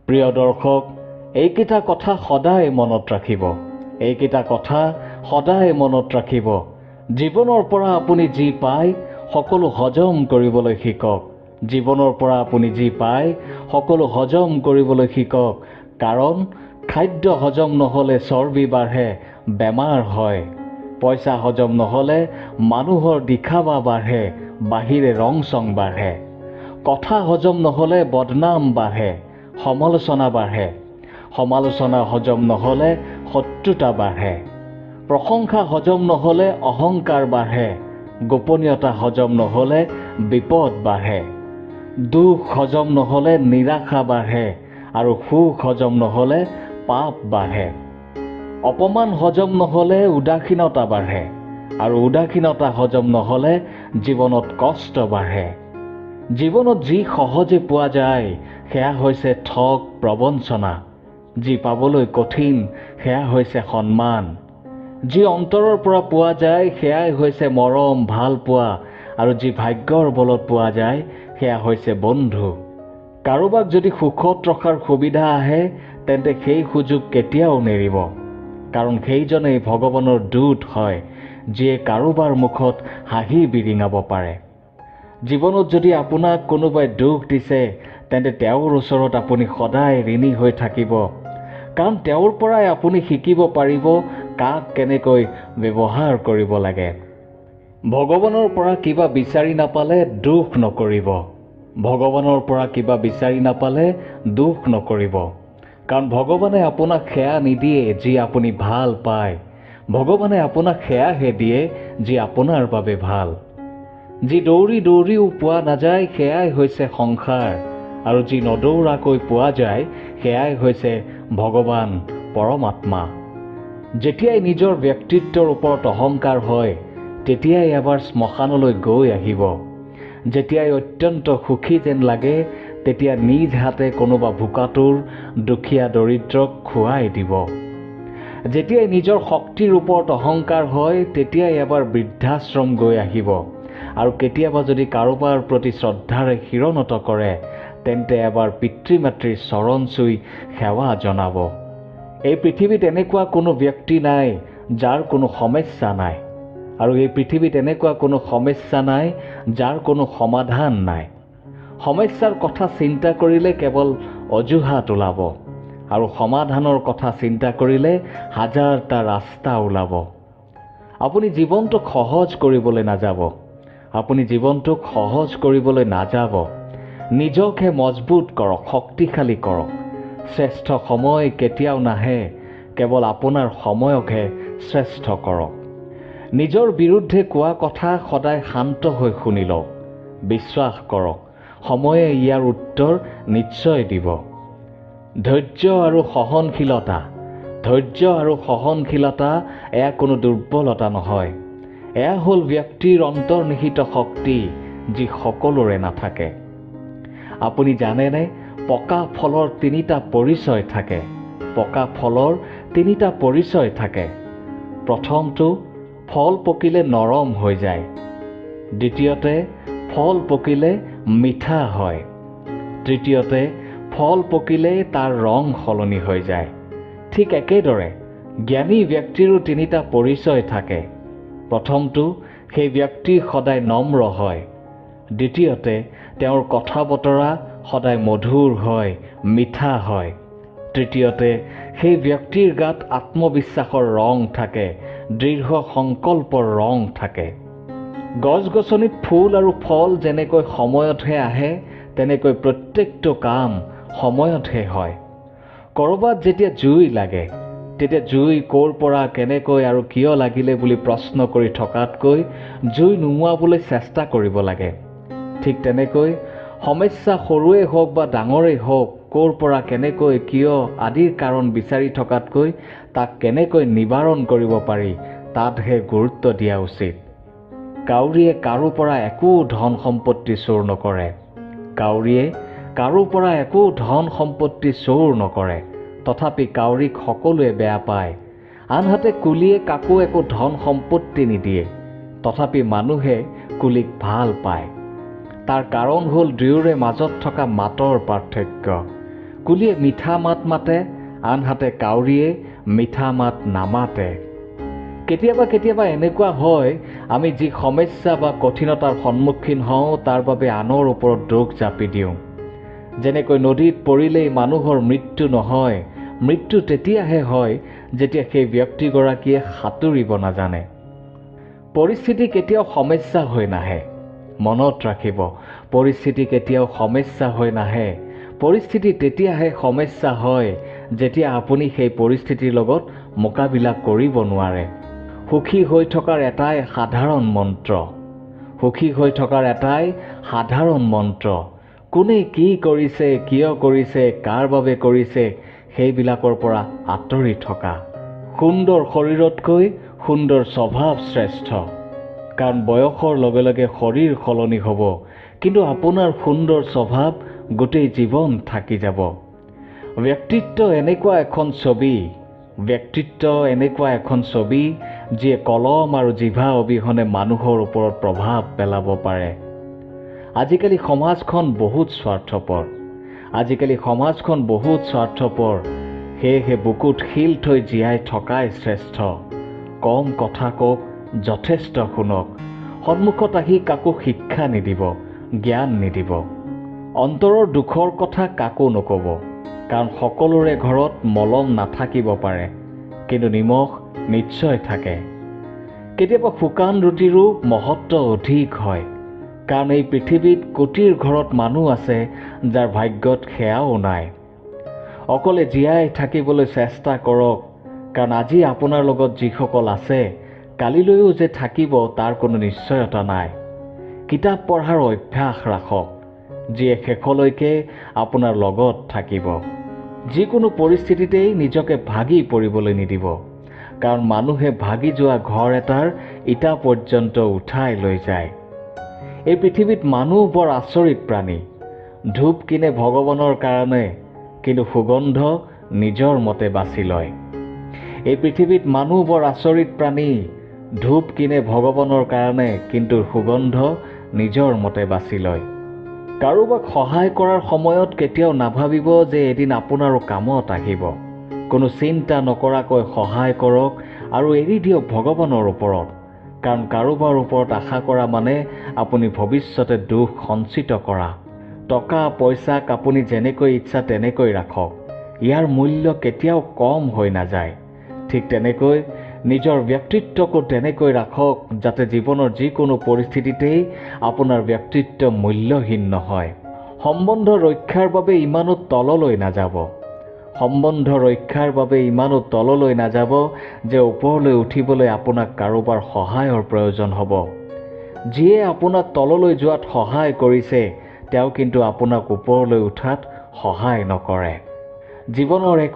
প্ৰিয় দৰ্শক, এইকেইটা কথা সদায় মনত ৰাখিব। এইকেইটা কথা সদায় মনত ৰাখিব। জীৱনৰ পৰা আপুনি যি পায় সকলো হজম কৰিবলৈ শিকক। জীৱনৰ পৰা আপুনি যি পায় সকলো হজম কৰিবলৈ শিকক। কাৰণ খাদ্য হজম নহ'লে চৰ্বি বাঢ়ে, বেমাৰ হয়। পইচা হজম নহ'লে মানুহৰ দিখাৱা বাঢ়ে, বাহিৰে ৰং চং বাঢ়ে। কথা হজম নহ'লে বদনাম বাঢ়ে, সমালোচনা বাঢ়ে। সমালোচনা হজম নহ'লে শত্ৰুতা বাঢ়ে। প্ৰশংসা হজম নহ'লে অহংকাৰ বাঢ়ে। গোপনীয়তা হজম নহ'লে বিপদ বাঢ়ে। দুখ হজম নহ'লে নিৰাশা বাঢ়ে, আৰু সুখ হজম নহ'লে পাপ বাঢ়ে। অপমান হজম নহ'লে উদাসীনতা বাঢ়ে, আৰু উদাসীনতা হজম নহ'লে জীৱনত কষ্ট বাঢ়ে। জীৱনত যি সহজে পোৱা যায় সেয়া হৈছে ঠগ, প্ৰবঞ্চনা। যি পাবলৈ কঠিন সেয়া হৈছে সন্মান। যি অন্তৰৰ পৰা পোৱা যায় সেয়াই হৈছে মৰম, ভাল পোৱা, আৰু যি ভাগ্যৰ বলত পোৱা যায় সেয়া হৈছে বন্ধু। কাৰোবাক যদি সুখত ৰখাৰ সুবিধা আহে তেন্তে সেই সুযোগ কেতিয়াও নেৰিব। কাৰণ সেইজনেই ভগৱানৰ দূত হয়, যিয়ে কাৰোবাৰ মুখত হাঁহি বিৰিঙাব পাৰে। জীৱনত যদি আপোনাক কোনোবাই দুখ দিছে তেন্তে তেওঁৰ ওচৰত আপুনি সদায় ঋণী হৈ থাকিব। কাৰণ তেওঁৰ পৰাই আপুনি শিকিব পাৰিব কাক কেনেকৈ ব্যৱহাৰ কৰিব লাগে। ভগৱানৰ পৰা কিবা বিচাৰি নাপালে দুখ নকৰিব। ভগৱানৰ পৰা কিবা বিচাৰি নাপালে দুখ নকৰিব। কাৰণ ভগৱানে আপোনাক সেয়া নিদিয়ে যি আপুনি ভাল পায়। ভগৱানে আপোনাক সেয়াহে দিয়ে যি আপোনাৰ বাবে ভাল। যি দৌৰি দৌৰিও পোৱা নাযায় সেয়াই হৈছে সংসাৰ, আৰু যি নদৌৰাকৈ পোৱা যায় সেয়াই হৈছে ভগৱান, পৰমাত্মা। যেতিয়াই নিজৰ ব্যক্তিত্বৰ ওপৰত অহংকাৰ হয় তেতিয়াই এবাৰ শ্মশানলৈ গৈ আহিব। যেতিয়াই অত্যন্ত সুখী যেন লাগে তেতিয়া নিজ হাতে কোনোবা ভোকাতুৰ, দুখীয়া, দৰিদ্ৰক খুৱাই দিব। যেতিয়াই নিজৰ শক্তিৰ ওপৰত অহংকাৰ হয় তেতিয়াই এবাৰ বৃদ্ধাশ্ৰম গৈ আহিব। আৰু কেতিয়াবা যদি কাৰোবাৰ প্ৰতি শ্ৰদ্ধাৰে শিৰণত কৰে তেন্তে এবাৰ পিতৃ মাতৃৰ চৰণ চুই সেৱা জনাব। এই পৃথিৱীত এনেকুৱা কোনো ব্যক্তি নাই যাৰ কোনো সমস্যা নাই, আৰু এই পৃথিৱীত এনেকুৱা কোনো সমস্যা নাই যাৰ কোনো সমাধান নাই। সমস্যাৰ কথা চিন্তা কৰিলে কেৱল অজুহাত ওলাব, আৰু সমাধানৰ কথা চিন্তা কৰিলে হাজাৰটা ৰাস্তা ওলাব। আপুনি জীৱনটোক সহজ কৰিবলৈ নাযাব। আপুনি জীৱনটোক সহজ কৰিবলৈ নাযাব। নিজকহে মজবুত কৰক, শক্তিশালী কৰক। শ্ৰেষ্ঠ সময় কেতিয়াও নাহে, কেৱল আপোনাৰ সময়কহে শ্ৰেষ্ঠ কৰক। নিজৰ বিৰুদ্ধে কোৱা কথা সদায় শান্ত হৈ শুনি লওক। বিশ্বাস কৰক, সময়ে ইয়াৰ উত্তৰ নিশ্চয় দিব। ধৈৰ্য আৰু সহনশীলতা। ধৈৰ্য আৰু সহনশীলতা এয়া কোনো দুৰ্বলতা নহয়। এয়া হ'ল ব্যক্তিৰ অন্তৰ্নিহিত শক্তি, যি সকলোৰে নাথাকে। আপুনি জানেনে, পকা ফলৰ 3টা পৰিচয় থাকে। পকা ফলৰ 3টা পৰিচয় থাকে। প্ৰথমটো, ফল পকিলে নৰম হৈ যায়। দ্বিতীয়তে, ফল পকিলে মিঠা হয়। তৃতীয়তে, ফল পকিলে তাৰ ৰং সলনি হৈ যায়। ঠিক একেদৰে জ্ঞানী ব্যক্তিৰো 3টা পৰিচয় থাকে। প্ৰথমটো, সেই ব্যক্তি সদায় নম্ৰ হয়। দ্বিতীয়তে, তেওঁৰ কথা বতৰা সদায় মধুৰ হয়, মিঠা হয়। তৃতীয়তে, সেই ব্যক্তিৰ গাত আত্মবিশ্বাসৰ ৰং থাকে, দৃঢ় সংকল্পৰ ৰং থাকে। গছ-গছনিত ফুল আৰু ফল যেনেকৈ সময়তহে আহে তেনেকৈ প্ৰত্যেকটো কাম সময়তহে হয়। ক'ৰবাত যেতিয়া জুই লাগে তেতিয়া জুই ক'ৰ পৰা, কেনেকৈ আৰু কিয় লাগিলে বুলি প্ৰশ্ন কৰি থকাতকৈ জুই নুমুৱাবলৈ চেষ্টা কৰিব লাগে। ঠিক তেনেকৈ সমস্যা সৰুৱেই হওক বা ডাঙৰেই হওক, ক'ৰ পৰা, কেনেকৈ, কিয় আদিৰ কাৰণ বিচাৰি থকাতকৈ তাক কেনেকৈ নিবাৰণ কৰিব পাৰি তাতহে গুৰুত্ব দিয়া উচিত। কাউৰীয়ে কাৰো পৰা একো ধন সম্পত্তি চোৰ নকৰে। কাউৰীয়ে কাৰো পৰা একো ধন সম্পত্তি চোৰ নকৰে। তথাপি কাউৰীক সকলোৱে বেয়া পায়। আনহাতে কুলিয়ে কাকো একো ধন সম্পত্তি নিদিয়ে। তথাপি মানুহে কুলিক ভাল পায়। তাৰ কাৰণ হ'ল দুয়োৰে মাজত থকা মাতৰ পাৰ্থক্য। কুলিয়ে মিঠা মাত মাতে, আনহাতে কাউৰীয়ে মিঠা মাত নামাতে। কেতিয়াবা কেতিয়াবা এনেকুৱা হয়, আমি যি সমস্যা বা কঠিনতাৰ সন্মুখীন হওঁ তাৰ বাবে আনৰ ওপৰত দোষ জাপি দিওঁ। যেনেকৈ নদীত পৰিলেই মানুহৰ মৃত্যু নহয়, মৃত্যু তেতিয়াহে হয় যেতিয়া সেই ব্যক্তিগৰাকীয়ে সাঁতুৰিব নাজানে। পৰিস্থিতি কেতিয়াও সমস্যা হৈ নাহে। মনত ৰাখিব, পৰিস্থিতি কেতিয়াও সমস্যা হৈ নাহে। পৰিস্থিতি তেতিয়াহে সমস্যা হয় যেতিয়া আপুনি সেই পৰিস্থিতিৰ লগত মোকাবিলা কৰিব নোৱাৰে। সুখী হৈ থকাৰ এটাই সাধাৰণ মন্ত্ৰ, সুখী হৈ থকাৰ এটাই সাধাৰণ মন্ত্ৰ, কোনে কি কৰিছে, কিয় কৰিছে, কাৰ বাবে কৰিছে, সেইবিলাকৰ পৰা আঁতৰি থকা। সুন্দৰ শৰীৰতকৈ সুন্দৰ স্বভাৱ শ্ৰেষ্ঠ। কাৰণ বয়সৰ লগে লগে শৰীৰ সলনি হ'ব, কিন্তু আপোনাৰ সুন্দৰ স্বভাৱ গোটেই জীৱন থাকি যাব। ব্যক্তিত্ব এনেকুৱা এখন ছবি যিয়ে কলম আৰু জিভা অবিহনে মানুহৰ ওপৰত প্ৰভাৱ পেলাব পাৰে। আজিকালি সমাজখন বহুত স্বাৰ্থপৰ। সেয়েহে বুকুত শিল থৈ জীয়াই থকাই শ্ৰেষ্ঠ। কম কথা কওক, যথেষ্ট শুনক। সন্মুখত আহি কাকো শিক্ষা নিদিব, জ্ঞান নিদিব। অন্তৰৰ দুখৰ কথা কাকো নক'ব, কাৰণ সকলোৰে ঘৰত মলম নাথাকিব পাৰে, কিন্তু নিমখ নিশ্চয় থাকে। কেতিয়াবা শুকান ৰুটিৰো মহত্ব অধিক হয়, কাৰণ এই পৃথিৱীত কোটিৰ ঘৰত মানুহ আছে যাৰ ভাগ্যত সেয়াও নাই। অকলে জীয়াই থাকিবলৈ চেষ্টা কৰক, কাৰণ আজি আপোনাৰ লগত যিসকল আছে কালিলৈও যে থাকিব তাৰ কোনো নিশ্চয়তা নাই। কিতাপ পঢ়াৰ অভ্যাস ৰাখক, যিয়ে শেষলৈকে আপোনাৰ লগত থাকিব। যিকোনো পৰিস্থিতিতেই নিজকে ভাগি পৰিবলৈ নিদিব, কাৰণ মানুহে ভাগি যোৱা ঘৰ এটাৰ ইটা পৰ্যন্ত উঠাই লৈ যায়। এই পৃথিৱীত মানুহ বৰ আচৰিত প্ৰাণী। ধূপ কিনে ভগৱানৰ কাৰণে, কিন্তু সুগন্ধ নিজৰ মতে বাছি লয়। এই পৃথিৱীত মানুহ বৰ আচৰিত প্ৰাণী। ধূপ কিনে ভগৱানৰ কাৰণে, কিন্তু সুগন্ধ নিজৰ মতে বাছি লয়। কাৰোবাক সহায় কৰাৰ সময়ত কেতিয়াও নাভাবিব যে এদিন আপোনাৰো কামত আহিব। কোনো চিন্তা নকৰাকৈ সহায় কৰক আৰু এৰি দিয়ক ভগৱানৰ ওপৰত, কাৰণ কাৰোবাৰ ওপৰত আশা কৰা মানে আপুনি ভৱিষ্যতে দুখ সঞ্চিত কৰা। টকা পইচাক আপুনি যেনেকৈ ইচ্ছা তেনেকৈ ৰাখক, ইয়াৰ মূল্য কেতিয়াও কম হৈ নাযায়। ঠিক তেনেকৈ নিজৰ ব্যক্তিত্বকো তেনেকৈ ৰাখক যাতে জীৱনৰ যিকোনো পৰিস্থিতিতেই আপোনাৰ ব্যক্তিত্ব মূল্যহীন নহয়। সম্বন্ধ ৰক্ষাৰ বাবে ইমানো তললৈ নাযাব যে ওপৰলৈ উঠিবলৈ আপোনাক কাৰোবাৰ সহায়ৰ প্ৰয়োজন হ'ব। যিয়ে আপোনাক তললৈ যোৱাত সহায় কৰিছে তেওঁ কিন্তু আপোনাক ওপৰলৈ উঠাত সহায় নকৰে। জীৱনৰ এক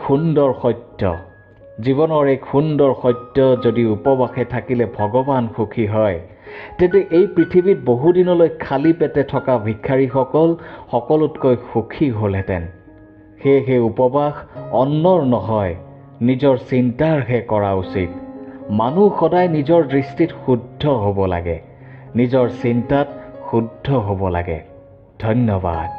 সুন্দৰ সত্য, যদি উপবাসে থাকিলে ভগৱান সুখী হয়, তেন্তে এই পৃথিৱীত বহুদিনলৈ খালী পেটে থকা ভিক্ষাৰীসকল সকলোতকৈ সুখী হ'লহেঁতেন। সেয়েহে উপবাস অন্নৰ নহয়, নিজৰ চিন্তাৰহে কৰা উচিত। মানুহ সদায় নিজৰ দৃষ্টিত শুদ্ধ হ'ব লাগে, নিজৰ চিন্তাত শুদ্ধ হ'ব লাগে। ধন্যবাদ।